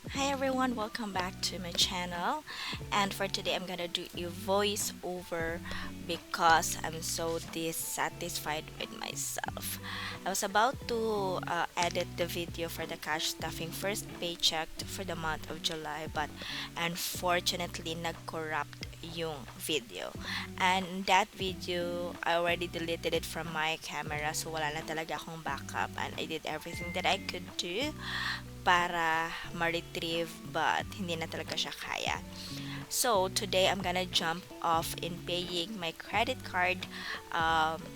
Hi everyone, welcome back to my channel. And for today, I'm gonna do a voiceover because I'm so dissatisfied with myself. I was about to edit the video for the cash stuffing first paycheck for the month of July, but unfortunately, nag-corrupt yung video. And that video, I already deleted it from my camera, so wala na talaga akong backup. And I did everything that I could do para ma-retrieve but hindi na talaga siya kaya. So, today I'm gonna jump off in paying my credit card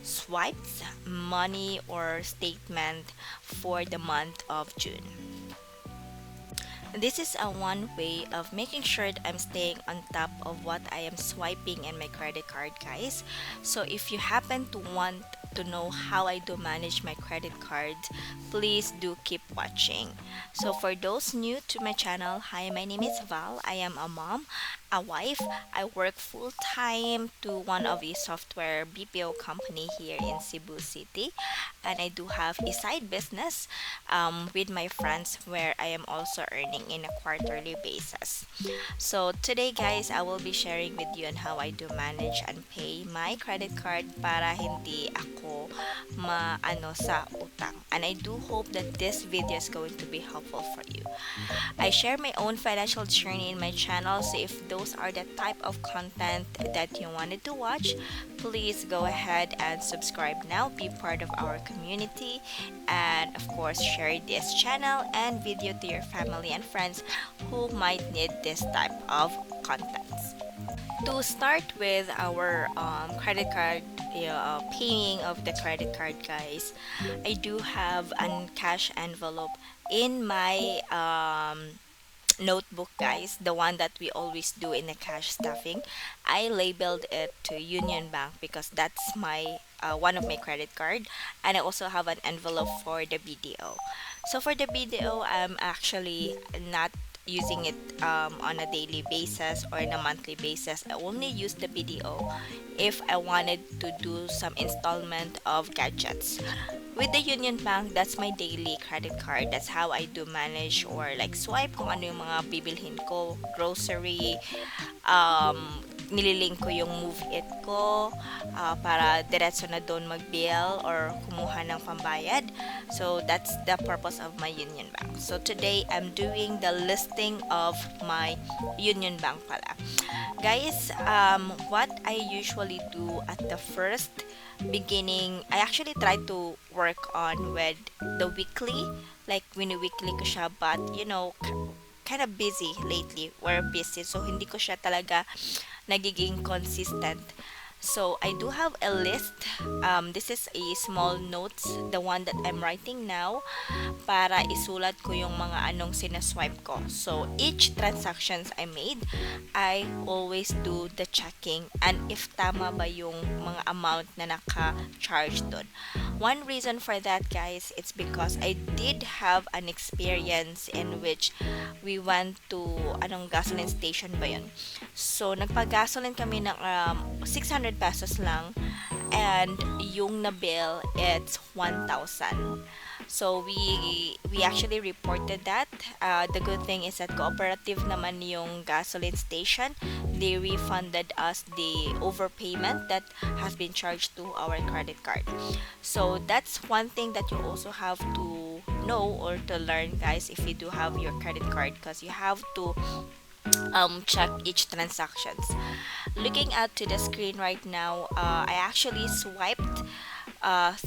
swipes, money, or statement for the month of June. This is a one way of making sure that I'm staying on top of what I am swiping in my credit card, guys. So if you happen to want to know how I do manage my credit cards, please do keep watching. So for those new to my channel, hi, my name is Val. I am a mom, a wife. I work full time to one of the software BPO company here in Cebu City, and I do have a side business with my friends where I am also earning in a quarterly basis. So today guys, I will be sharing with you on how I do manage and pay my credit card para hindi ako maano sa utang. And I do hope that this video is going to be helpful for you. I share my own financial journey in my channel, so if those are the type of content that you wanted to watch, please go ahead and subscribe now, be part of our community, and of course, share this channel and video to your family and friends who might need this type of contents. To start with our credit card paying of the credit card, guys, I do have a cash envelope in my notebook, guys, the one that we always do in the cash stuffing. I labeled it to Union Bank because that's my one of my credit card, and I also have an envelope for the BDO. So for the BDO, I'm actually not using it on a daily basis or on a monthly basis. I only use the BDO if I wanted to do some installment of gadgets. With the Union Bank, that's my daily credit card. That's how I do manage or like swipe kung ano yung mga bibilhin ko, grocery, nililink ko yung Move It ko para diretso na doon mag-bill or kumuha ng pambayad. So that's the purpose of my Union Bank. So today, I'm doing the listing of my Union Bank pala. Guys, what I usually do at the first beginning, I actually try to work on with the weekly, like wini-weekly ko siya, but kind of busy lately. We're busy, so hindi ko siya talaga nagiging consistent. So I do have a list. This is a small notes, the one that I'm writing now, para isulat ko yung mga anong sinaswipe ko. So each transactions I made, I always do the checking and if tama ba yung mga amount na naka-charge doon. One reason for that, guys, it's because I did have an experience in which we went to anong gasoline station ba yun. So nagpag-gasoline kami ng 600 pesos lang, and yung na bill it's 1,000. So we actually reported that. The good thing is that cooperative naman yung gasoline station. They refunded us the overpayment that has been charged to our credit card. So that's one thing that you also have to know or to learn, guys, if you do have your credit card, because you have to check each transactions. Looking at to the screen right now, I actually swiped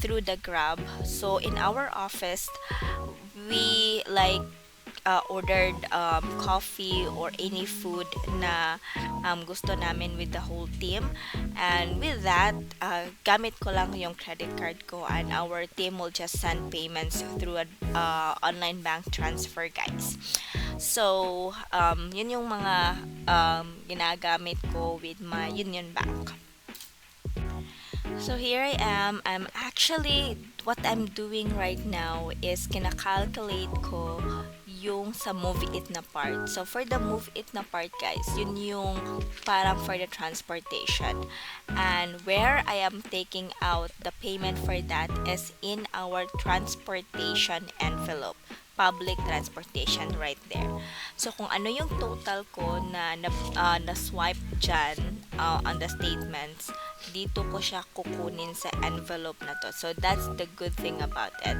through the Grab. So in our office, we like ordered coffee or any food na gusto namin with the whole team. And with that, gamit ko lang yung credit card ko and our team will just send payments through an online bank transfer, guys. So, yun yung mga ginagamit ko with my Union Bank. So here I am. What I'm doing right now is kinakalculate ko yung sa Move It na part. So for the Move It na part, guys, yun yung parang for the transportation. And where I am taking out the payment for that is in our transportation envelope. public transportation right there. So, kung ano yung total ko na swipe dyan on the statements, dito ko siya kukunin sa envelope na to. So, that's the good thing about it.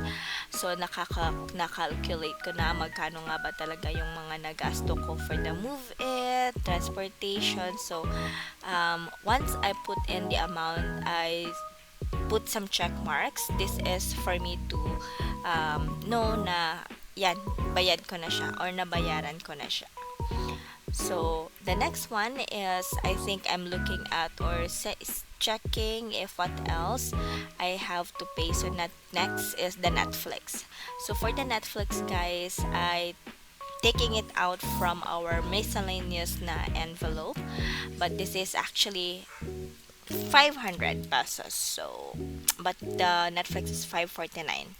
So, na-calculate ko na magkano nga ba talaga yung mga nagasto ko for the move-it, transportation. So, once I put in the amount, I put some check marks. This is for me to know na yan, bayad ko na siya or nabayaran ko na siya. So, the next one is I think I'm looking at or checking if what else I have to pay. So, next is the Netflix. So, for the Netflix, guys, I taking it out from our miscellaneous na envelope, but this is actually 500 pesos. So, but the Netflix is 549.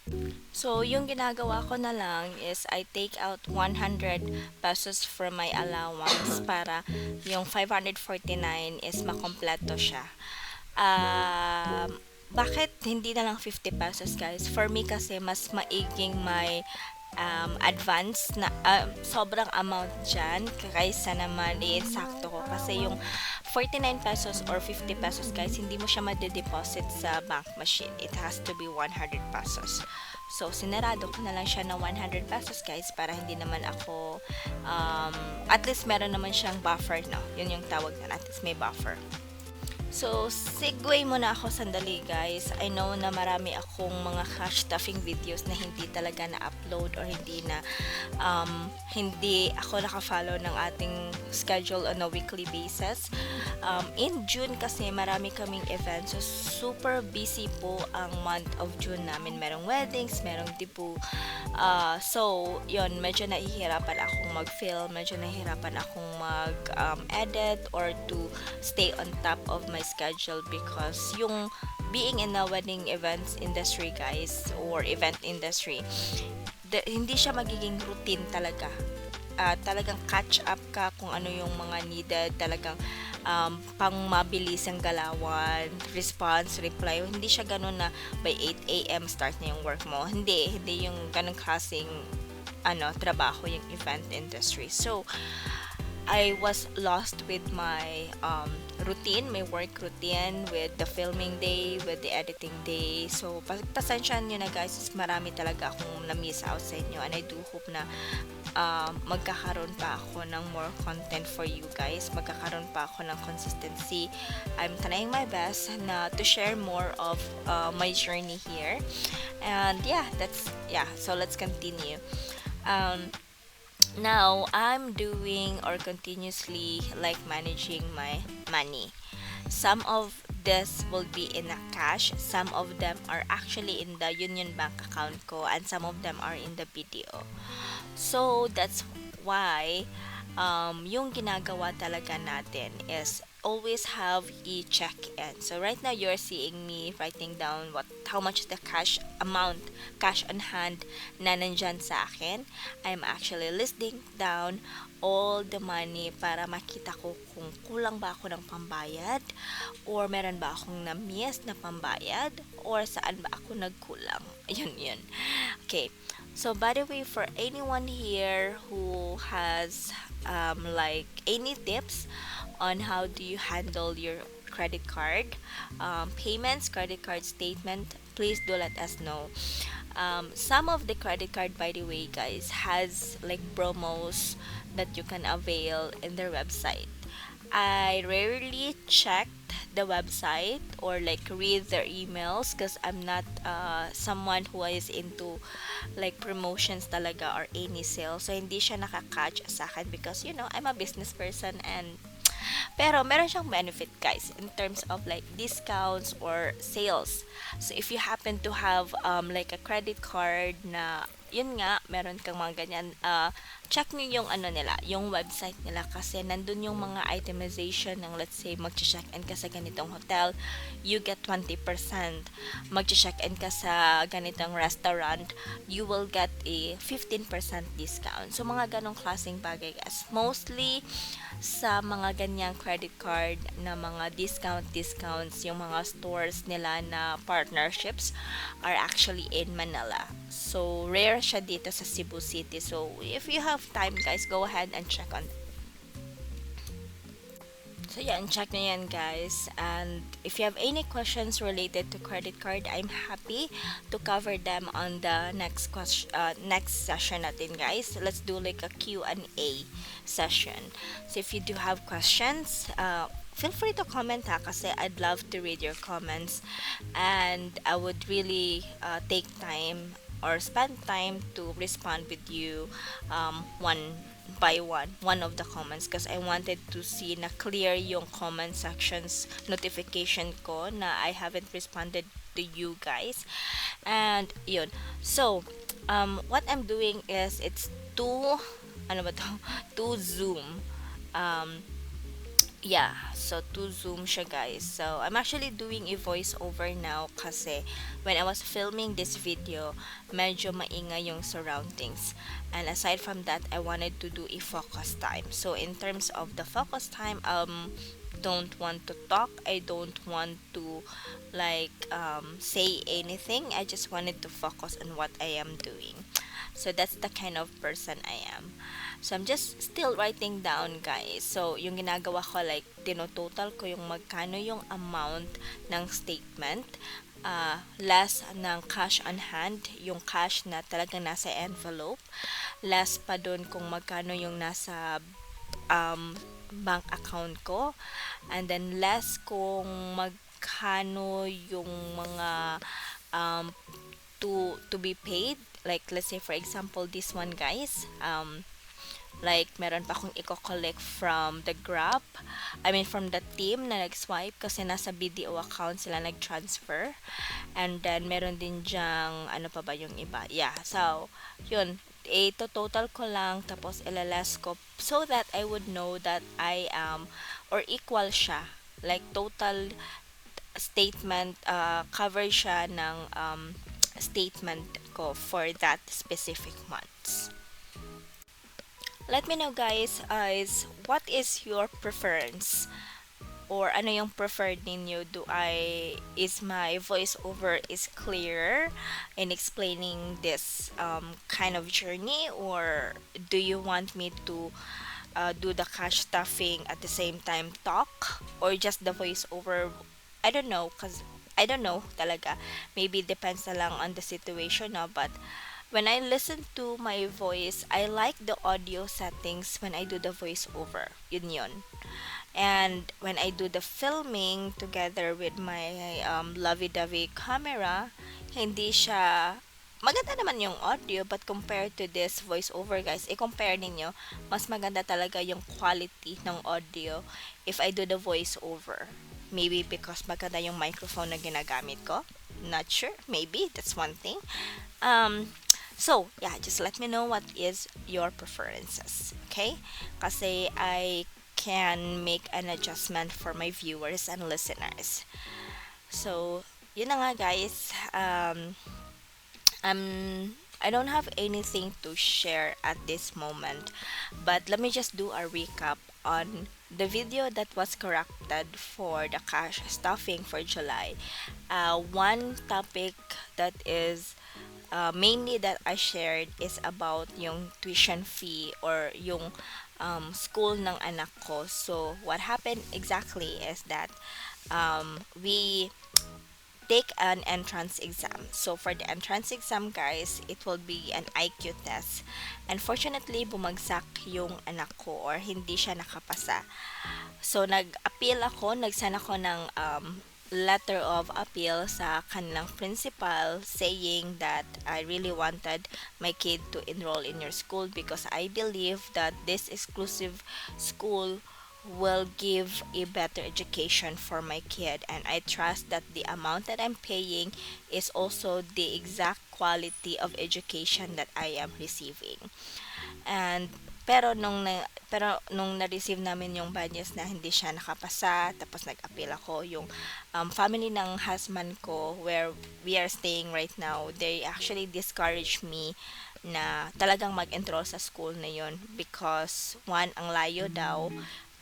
So, yung ginagawa ko na lang is I take out 100 pesos from my allowance para yung 549 is makompleto siya. Bakit hindi na lang 50 pesos, guys? For me kasi mas maiging may advance na sobrang amount dyan kaysa naman i-insakto ko kasi yung 49 pesos or 50 pesos, guys, hindi mo siya made-deposit sa bank machine. It has to be 100 pesos. So, sinarado ko na lang siya na 100 pesos, guys, para hindi naman ako at least meron naman siyang buffer, no? Yun yung tawag na, at least may buffer. So, segue muna ako sandali, guys. I know na marami akong mga cash stuffing videos na hindi talaga na-upload or hindi ako naka-follow ng ating schedule on a weekly basis. In June kasi marami kaming events. So, super busy po ang month of June namin. Merong weddings, merong debut. So, yun, medyo nahihirapan akong mag-film, medyo nahihirapan akong mag-edit or to stay on top of my schedule because yung being in the wedding events industry, guys, or event industry, hindi siya magiging routine talaga. Talagang catch up ka kung ano yung mga needed, talagang pang mabilis ang galawan, response, reply. Hindi siya ganun na by 8 a.m. start na yung work mo. Hindi yung ganun klaseng trabaho yung event industry. So, I was lost with my routine, my work routine, with the filming day, with the editing day. So, pasensyahan nyo na, guys, marami talaga akong na-miss out sa inyo and I do hope na magkakaroon pa ako ng more content for you guys. Magkakaroon pa ako ng consistency. I'm trying my best na to share more of my journey here. And so let's continue. Now, I'm doing or continuously like managing my money. Some of this will be in a cash, some of them are actually in the Union Bank account ko, and some of them are in the BDO. So, that's why yung ginagawa talaga natin is always have a check-in. So right now you're seeing me writing down how much the cash on hand na nandyan sa akin. I'm actually listing down all the money para makita ko kung kulang ba ako ng pambayad or meron ba akong na-miss na pambayad or saan ba ako nagkulang. Yun. Okay. So, by the way, for anyone here who has like any tips on how do you handle your credit card payments, credit card statement, please do let us know. Some of the credit card, by the way, guys, has like promos that you can avail in their website. I rarely checked the website or like read their emails because I'm not someone who is into like promotions talaga or any sale. So, hindi siya nakakatch sa akin because, I'm a business person and pero meron siyang benefit, guys, in terms of like discounts or sales. So, if you happen to have like a credit card na yun nga, meron kang mga ganyan, check nyo yung yung website nila kasi nandun yung mga itemization ng let's say mag-check-in ka sa ganitong hotel, you get 20%. Mag-check-in ka sa ganitong restaurant, you will get a 15% discount. So, mga ganong klaseng bagay, guys. Mostly, sa mga ganyang credit card na mga discounts, yung mga stores nila na partnerships are actually in Manila. So, rare siya dito sa Cebu City. So, if you have time, guys, go ahead and check on. So, yan, check nyo yan, guys. And if you have any questions related to credit card, I'm happy to cover them on the next session natin, guys. Let's do like a Q&A session. So, if you do have questions, feel free to comment ha, kasi I'd love to read your comments. And I would really take time or spend time to respond with you one by one of the comments, because I wanted to see na clear yung comment sections notification ko na I haven't responded to you guys. And yun, so what I'm doing is it's two ano ba to two Zoom, um yeah, so to Zoom siya, guys. So I'm actually doing a voiceover now kasi when I was filming this video, medyo maingay yung surroundings. And aside from that, I wanted to do a focus time. So in terms of the focus time, don't want to talk. I don't want to like say anything. I just wanted to focus on what I am doing. So that's the kind of person I am. So I'm just still writing down, guys. So yung ginagawa ko, like tinototal ko yung magkano yung amount ng statement, less ng cash on hand, yung cash na talagang nasa envelope, less pa dun kung magkano yung nasa bank account ko, and then less kung magkano yung mga um, to be paid, like let's say for example this one, guys, like meron pa akong i-collect from the Grab, I mean from the team na nag-swipe kasi nasa BDO account sila nag-transfer. And then meron din dyang ano pa ba yung iba, yeah, so yun, ito total ko lang tapos ilalas ko so that I would know that I am or equal siya, like total statement, cover siya ng statement ko for that specific months. Let me know, guys, is what is your preference, or ano yung preferred ninyo? Is my voiceover is clear in explaining this kind of journey, or do you want me to do the cash stuffing at the same time talk, or just the voiceover? I don't know, cause I don't know talaga. Maybe depends na lang on the situation, no? But when I listen to my voice, I like the audio settings when I do the voiceover. Yun yun. And when I do the filming together with my lovey-dovey camera, hindi siya maganda naman yung audio, but compared to this voiceover, guys, i-compare ninyo, mas maganda talaga yung quality ng audio if I do the voiceover. Maybe because maganda yung microphone na ginagamit ko. Not sure. Maybe. That's one thing. So, yeah, just let me know what is your preferences. Okay? Kasi I can make an adjustment for my viewers and listeners. So, yun na nga, guys. I don't have anything to share at this moment, but let me just do a recap on the video that was corrected for the cash stuffing for July. One topic that is mainly that I shared is about yung tuition fee or yung school ng anak ko. So, what happened exactly is that we take an entrance exam. So, for the entrance exam, guys, it will be an IQ test. Unfortunately, bumagsak yung anak ko or hindi siya nakapasa. So, nag-appeal ako, nagsan ako ng letter of appeal sa kanilang principal saying that I really wanted my kid to enroll in your school because I believe that this exclusive school will give a better education for my kid, and I trust that the amount that I'm paying is also the exact quality of education that I am receiving. And pero nung na-receive namin yung bad news na hindi siya nakapasa, tapos nag-appeal ako, yung family ng husband ko where we are staying right now, they actually discouraged me na talagang mag-enroll sa school na yun because one, ang layo daw,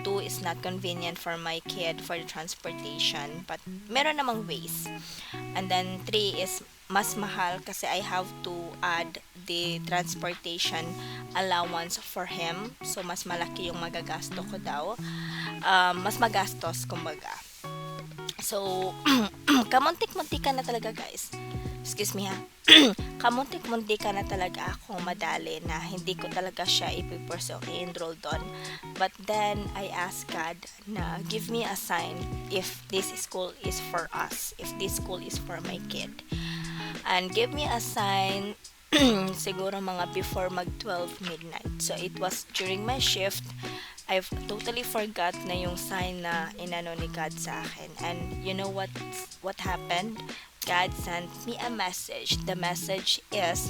two, is not convenient for my kid for the transportation, but meron namang ways. And then three is mas mahal kasi I have to add the transportation allowance for him. So, mas malaki yung magagasto ko daw. Mas magastos, kumbaga. So, kamuntik-muntik ka na talaga, guys. Excuse me ha. Kamuntik-muntik ka na talaga akong madali na hindi ko talaga siya ipipursue i-enroll doon. But then, I asked God na give me a sign if this school is for us, if this school is for my kid. And give me a sign siguro mga before mag 12 midnight. So, it was during my shift. I've totally forgot na yung sign na inano ni God sa akin. And you know what happened? God sent me a message. The message is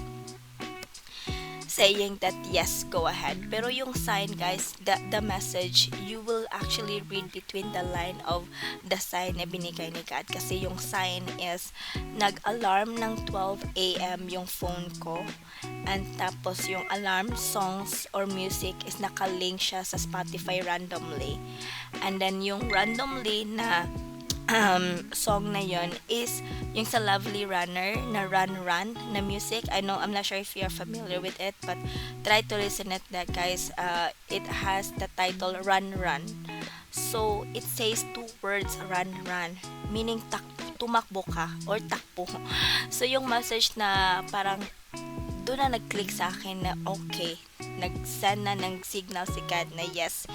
saying that yes, go ahead. Pero yung sign, guys, the message, you will actually read between the line of the sign na binigay ni God. Kasi yung sign is, nag-alarm ng 12 a.m. yung phone ko. And tapos yung alarm songs or music is nakalink siya sa Spotify randomly. And then yung randomly na song na yon is yung sa Lovely Runner na Run Run na music. I know, I'm not sure if you're familiar with it, but try to listen it that, guys. It has the title Run Run. So, it says two words, run run, meaning tumakbo ka or takbo. So, yung message na parang doon na nag-click sa akin na okay, nag-send na ng signal si God na yes,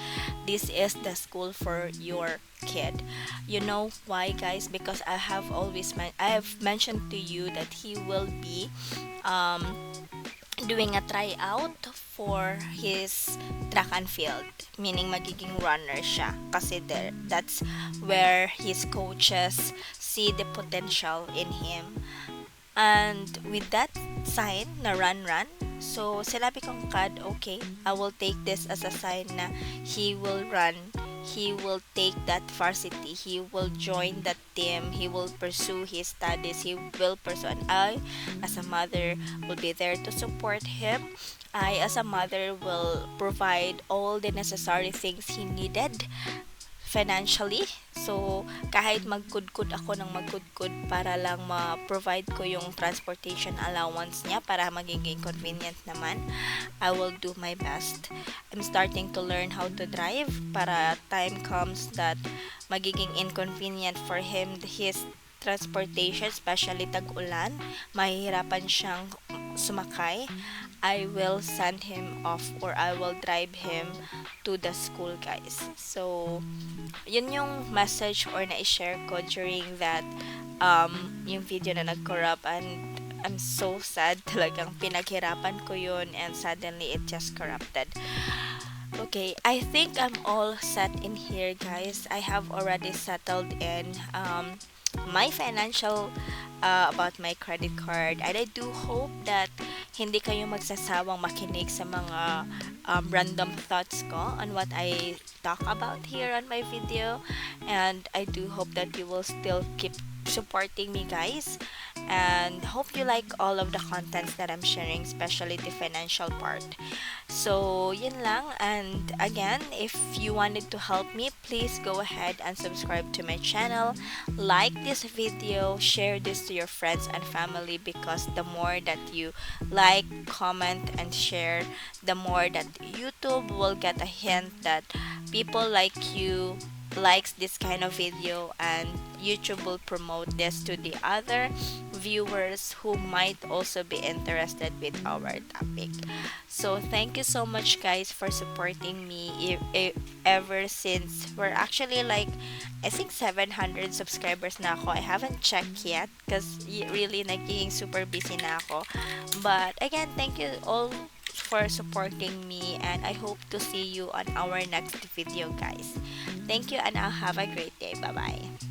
this is the school for your kid. You know why, guys? Because I have mentioned to you that he will be doing a tryout for his track and field, meaning magiging runner siya kasi that's where his coaches see the potential in him. And with that sign na run run, so sinabi kong God, okay, I will take this as a sign na he will run, he will take that varsity, he will join that team, he will pursue his studies, he will pursue, and I as a mother will be there to support him. I as a mother will provide all the necessary things he needed financially. So, kahit magkudkud ako ng magkudkud para lang ma-provide ko yung transportation allowance niya para magiging convenient naman, I will do my best. I'm starting to learn how to drive para time comes that magiging inconvenient for him his transportation, especially tag-ulan, mahihirapan siyang sumakay. I will send him off or I will drive him to the school, guys. So, yun yung message or na-share ko during that yung video na nag-corrupt, and I'm so sad. Talagang pinaghirapan ko yun and suddenly it just corrupted. Okay, I think I'm all set in here, guys. I have already settled in my financial about my credit card, and I do hope that hindi kayo magsasawang makinig sa mga random thoughts ko on what I talk about here on my video, and I do hope that you will still keep supporting me, guys, and hope you like all of the contents that I'm sharing, especially the financial part. So, yun lang. And again, if you wanted to help me, please go ahead and subscribe to my channel. Like this video, share this to your friends and family, because the more that you like, comment, and share, the more that YouTube will get a hint that people like you likes this kind of video, and YouTube will promote this to the other viewers who might also be interested with our topic. So thank you so much, guys, for supporting me ever since we're actually like, I think 700 subscribers na ako. I haven't checked yet because really naging super busy na ako. But again, thank you all for supporting me, and I hope to see you on our next video, guys. Thank you, and I'll have a great day. Bye bye.